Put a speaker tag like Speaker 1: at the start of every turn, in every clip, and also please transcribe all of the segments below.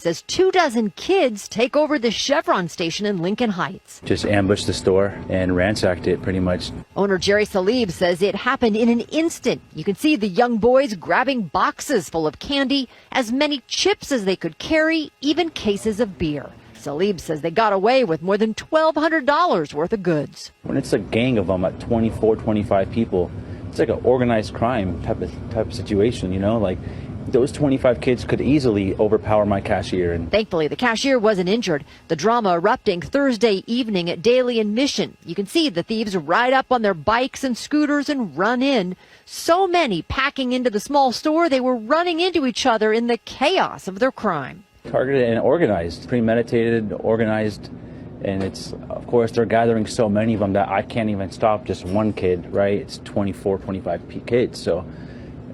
Speaker 1: Says 24 kids take over the Chevron station in Lincoln Heights.
Speaker 2: Just ambushed the store and ransacked it pretty much.
Speaker 1: Owner Jerry Salib says it happened in an instant. You can see the young boys grabbing boxes full of candy, as many chips as they could carry, even cases of beer. Salib says they got away with more than $1,200 worth of goods.
Speaker 2: When it's a gang of them at 24, 25 people, it's like an organized crime type of situation, you know, like those 25 kids could easily overpower my cashier. And
Speaker 1: thankfully, the cashier wasn't injured. The drama erupting Thursday evening at Daly and Mission. You can see the thieves ride up on their bikes and scooters and run in. So many packing into the small store, they were running into each other in the chaos of their crime.
Speaker 2: Targeted and organized, premeditated, organized. And it's, of course, they're gathering so many of them that I can't even stop just one kid, right? It's 24, 25 kids. So,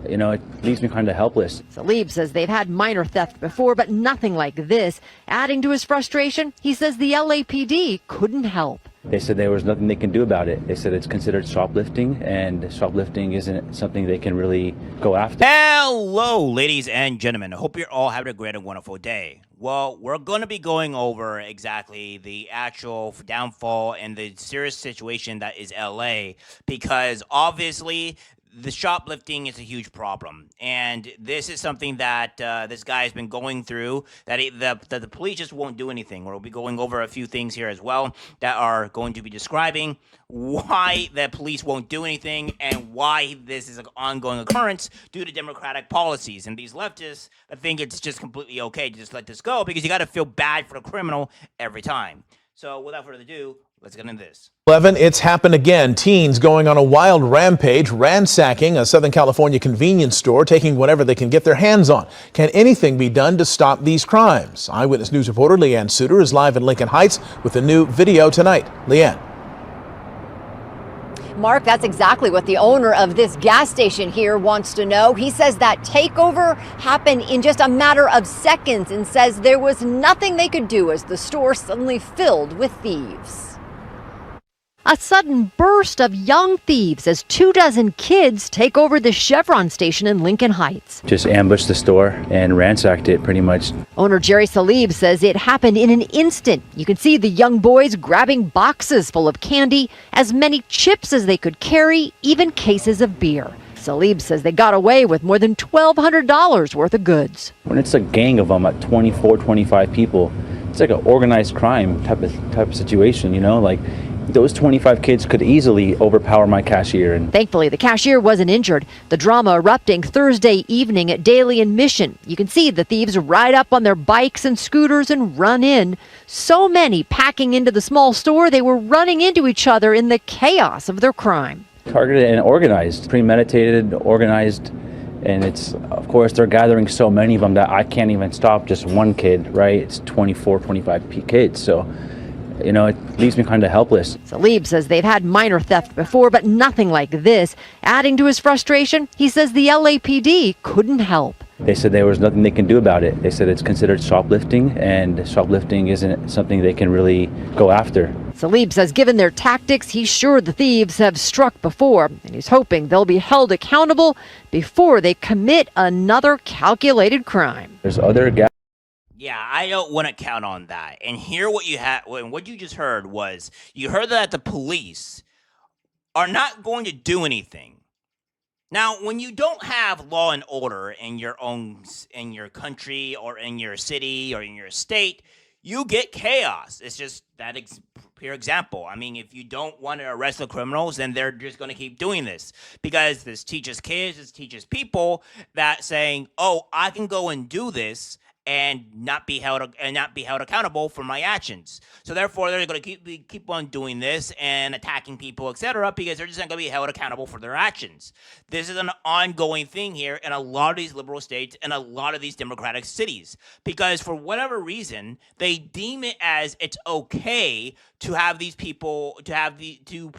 Speaker 2: you know, it leaves me kind of helpless.
Speaker 1: Salib says they've had minor theft before, but nothing like this. Adding to his frustration, he says the LAPD couldn't help.
Speaker 2: They said there was nothing they can do about it. They said it's considered shoplifting, and shoplifting isn't something they can really go after.
Speaker 3: Hello, ladies and gentlemen. I hope you're all having a great and wonderful day. Well, we're going to be going over exactly the actual downfall and the serious situation that is LA, because obviously the shoplifting is a huge problem, and this is something that this guy has been going through, that the police just won't do anything. We'll be going over a few things here as well that are going to be describing why the police won't do anything and why this is an ongoing occurrence due to Democratic policies. And these leftists, I think it's just completely okay to just let this go, because you got to feel bad for the criminal every time. So without further ado, let's get into this.
Speaker 4: 11, it's happened again. Teens going on a wild rampage, ransacking a Southern California convenience store, taking whatever they can get their hands on. Can anything be done to stop these crimes? Eyewitness News reporter Leanne Suter is live in Lincoln Heights with a new video tonight. Leanne.
Speaker 1: Mark, that's exactly what the owner of this gas station here wants to know. He says that takeover happened in just a matter of seconds and says there was nothing they could do as the store suddenly filled with thieves. A sudden burst of young thieves as 24 kids take over the Chevron station in Lincoln Heights.
Speaker 2: Just ambushed the store and ransacked it pretty much.
Speaker 1: Owner Jerry Salib says it happened in an instant. You can see the young boys grabbing boxes full of candy, as many chips as they could carry, even cases of beer. Salib says they got away with more than $1,200 worth of goods.
Speaker 2: When it's a gang of them at 24, 25 people, it's like an organized crime type of situation, you know, like those 25 kids could easily overpower my cashier. And
Speaker 1: thankfully, the cashier wasn't injured. The drama erupting Thursday evening at Daly and Mission. You can see the thieves ride up on their bikes and scooters and run in. So many packing into the small store, they were running into each other in the chaos of their crime.
Speaker 2: Targeted and organized, premeditated, organized. And it's, of course, they're gathering so many of them that I can't even stop just one kid, right? It's 24, 25 kids. So, you know, it leaves me kind of helpless.
Speaker 1: Salib says they've had minor theft before, but nothing like this. Adding to his frustration, he says the LAPD couldn't help.
Speaker 2: They said there was nothing they can do about it. They said it's considered shoplifting, and shoplifting isn't something they can really go after.
Speaker 1: Salib says given their tactics, he's sure the thieves have struck before, and he's hoping they'll be held accountable before they commit another calculated crime.
Speaker 2: There's other guys.
Speaker 3: Yeah, I don't want to count on that. And here what you just heard was, you heard that the police are not going to do anything. Now, when you don't have law and order in your country or in your city or in your state, you get chaos. It's just that pure example. I mean, if you don't want to arrest the criminals, then they're just going to keep doing this, because this teaches kids, this teaches people that saying, "Oh, I can go and do this and not be held accountable for my actions." So therefore, they're going to keep on doing this and attacking people, etc., because they're just not going to be held accountable for their actions. This is an ongoing thing here in a lot of these liberal states and a lot of these democratic cities, because for whatever reason, they deem it as it's okay to have these people to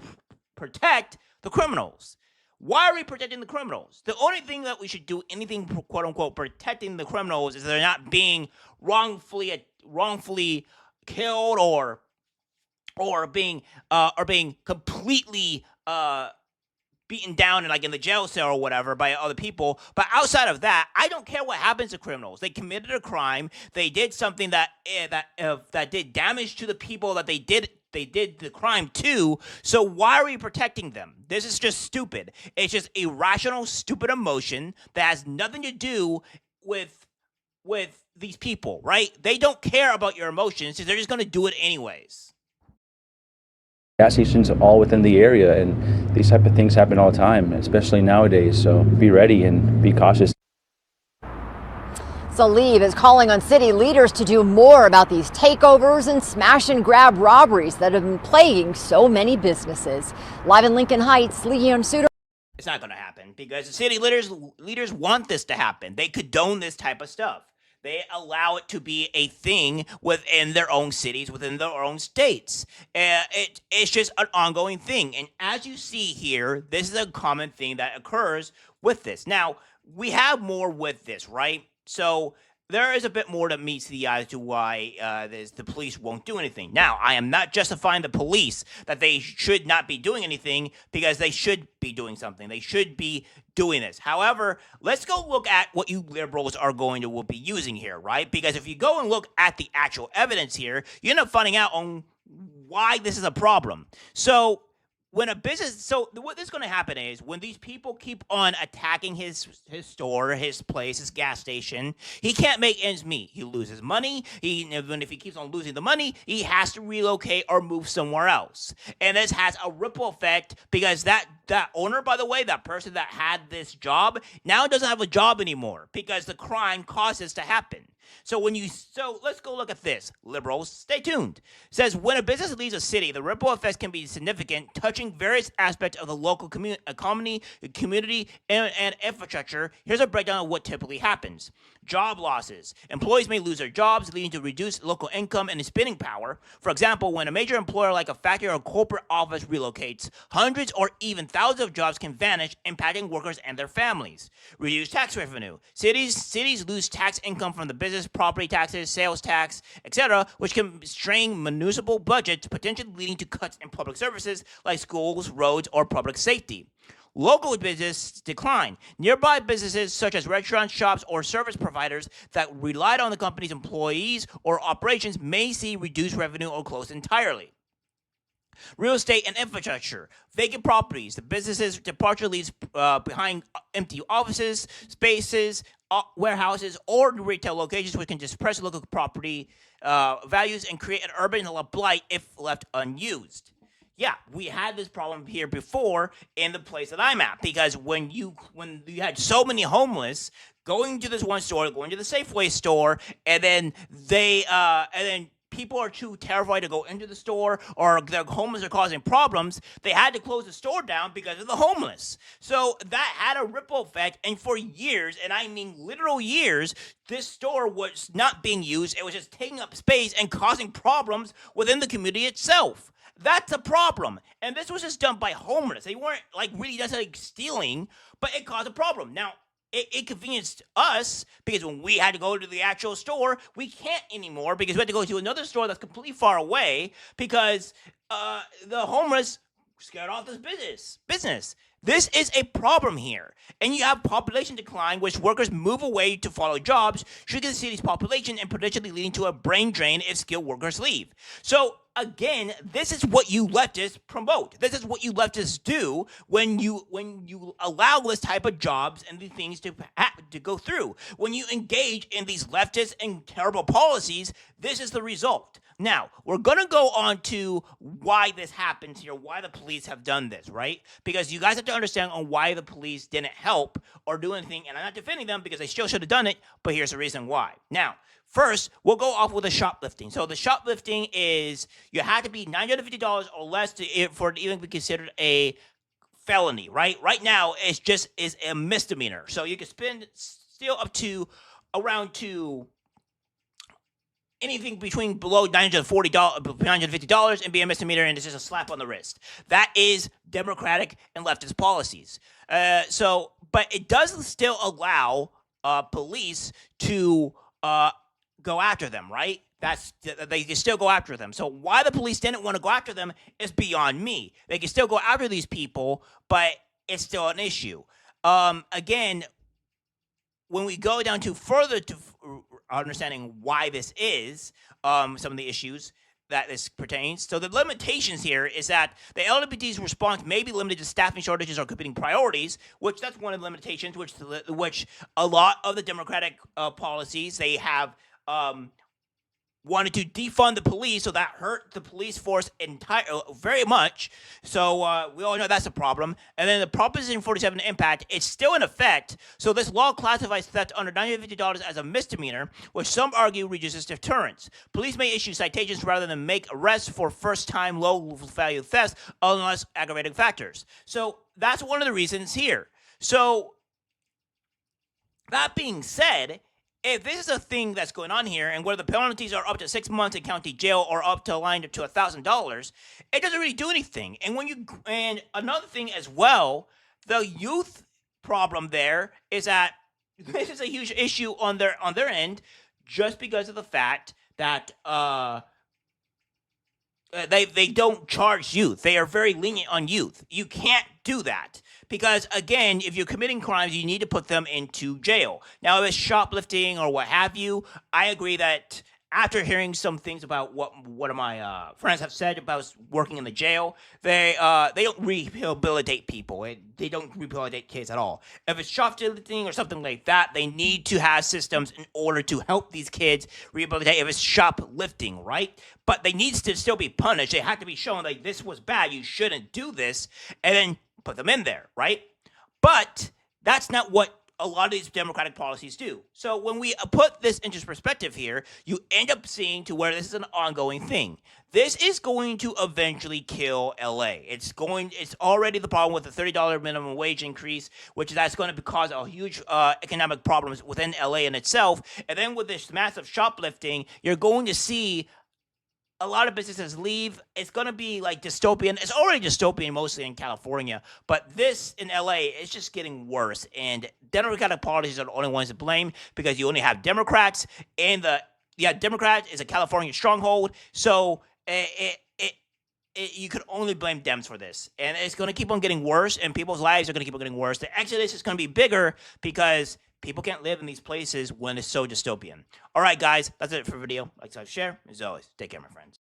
Speaker 3: protect the criminals. Why are we protecting the criminals? The only thing that we should do anything, quote unquote, protecting the criminals is they're not being wrongfully killed or being completely beaten down and like in the jail cell or whatever by other people. But outside of that, I don't care what happens to criminals. They committed a crime. They did something that did damage to the people that they did the crime to. So why are we protecting them? This is just stupid. It's just irrational, stupid emotion that has nothing to do with these people, right? They don't care about your emotions, so they're just going to do it anyways.
Speaker 2: Gas stations all within the area, and these type of things happen all the time, especially nowadays. So be ready and be cautious.
Speaker 1: Salib is calling on city leaders to do more about these takeovers and smash and grab robberies that have been plaguing so many businesses. Live in Lincoln Heights, Leon Suter.
Speaker 3: It's not going to happen because the city leaders want this to happen. They condone this type of stuff. They allow it to be a thing within their own cities, within their own states. It's just an ongoing thing. And as you see here, this is a common thing that occurs with this. Now, we have more with this, right? So there is a bit more that meets the eye to why the police won't do anything. Now, I am not justifying the police that they should not be doing anything, because they should be doing something. They should be doing this. However, let's go look at what you liberals are going to be using here, right? Because if you go and look at the actual evidence here, you end up finding out on why this is a problem. So when a business, so what is going to happen is when these people keep on attacking his store, his place, his gas station, he can't make ends meet. He loses money. If he keeps on losing the money, he has to relocate or move somewhere else. And this has a ripple effect, because that owner, by the way, that person that had this job, now doesn't have a job anymore because the crime caused this to happen. So let's go look at this. Liberals, stay tuned. It says, when a business leaves a city, the ripple effects can be significant, touching various aspects of the local economy, community, and infrastructure. Here's a breakdown of what typically happens. Job losses. Employees may lose their jobs, leading to reduced local income and spending power. For example, when a major employer like a factory or corporate office relocates, hundreds or even thousands of jobs can vanish, impacting workers and their families. Reduced tax revenue. Cities lose tax income from the business, property taxes, sales tax, etc., which can strain municipal budgets, potentially leading to cuts in public services like schools, roads, or public safety. Local business decline. Nearby businesses such as restaurants, shops, or service providers that relied on the company's employees or operations may see reduced revenue or close entirely. Real estate and infrastructure. Vacant properties. The business's departure leaves behind empty offices, spaces, warehouses, or retail locations, which can suppress local property values and create an urban blight if left unused. Yeah, we had this problem here before in the place that I'm at, because when you had so many homeless going to this one store, going to the Safeway store, and then people are too terrified to go into the store, or their homeless are causing problems, they had to close the store down because of the homeless. So that had a ripple effect, and for years, and I mean literal years, this store was not being used. It was just taking up space and causing problems within the community itself. That's a problem. And this was just done by homeless. They weren't like really necessarily stealing, but it caused a problem. Now, it inconvenienced us, because when we had to go to the actual store, we can't anymore, because we had to go to another store that's completely far away, because the homeless scared off this business. This is a problem here. And you have population decline, which workers move away to follow jobs, shrinking the city's population and potentially leading to a brain drain if skilled workers leave. So again, this is what you leftists promote. This is what you leftists do when you allow this type of jobs and the things to go through. When you engage in these leftist and terrible policies, this is the result. Now, we're going to go on to why this happens here, why the police have done this, right? Because you guys have to understand on why the police didn't help or do anything, and I'm not defending them because they still should have done it, but here's the reason why. Now, first, we'll go off with the shoplifting. So the shoplifting is you have to be $950 or less for it to even be considered a felony, right? Right now, is a misdemeanor. So you can steal up to around to anything between below $950 and be a misdemeanor, and it's just a slap on the wrist. That is Democratic and leftist policies. But it does still allow police to go after them, right? They can still go after them. So why the police didn't want to go after them is beyond me. They can still go after these people, but it's still an issue. Again, when we go down to further to understanding why this is, some of the issues that this pertains. So the limitations here is that the LWD's response may be limited to staffing shortages or competing priorities, which that's one of the limitations, which a lot of the Democratic policies, they have wanted to defund the police, so that hurt the police force very much. So we all know that's a problem. And then the Proposition 47 impact, it's still in effect. So this law classifies theft under $950 as a misdemeanor, which some argue reduces deterrence. Police may issue citations rather than make arrests for first-time low-value thefts unless aggravating factors. So that's one of the reasons here. So that being said, if this is a thing that's going on here, and where the penalties are up to 6 months in county jail or up to a line to $1,000, it doesn't really do anything. And another thing as well, the youth problem there is that this is a huge issue on their end, just because of the fact that they don't charge youth. They are very lenient on youth. You can't do that. Because, again, if you're committing crimes, you need to put them into jail. Now, if it's shoplifting or what have you, I agree that after hearing some things about what one of my friends have said about working in the jail, they don't rehabilitate people. They don't rehabilitate kids at all. If it's shoplifting or something like that, they need to have systems in order to help these kids rehabilitate if it's shoplifting, right? But they need to still be punished. They have to be shown, like, this was bad, you shouldn't do this, and then put them in there, right? But that's not what a lot of these Democratic policies do. So when we put this into perspective here, you end up seeing to where this is an ongoing thing. This is going to eventually kill LA. It's already the problem with the $30 minimum wage increase, which that's going to cause a huge economic problems within LA in itself. And then with this massive shoplifting, you're going to see a lot of businesses leave. It's going to be like dystopian. It's already dystopian mostly in California, but this in LA is just getting worse. And Democratic policies are the only ones to blame, because you only have Democrats, and Democrat is a California stronghold. So you could only blame Dems for this. And it's going to keep on getting worse, and people's lives are going to keep on getting worse. The exodus is going to be bigger because people can't live in these places when it's so dystopian. All right, guys, that's it for the video. Like, subscribe, share. As always, take care, my friends.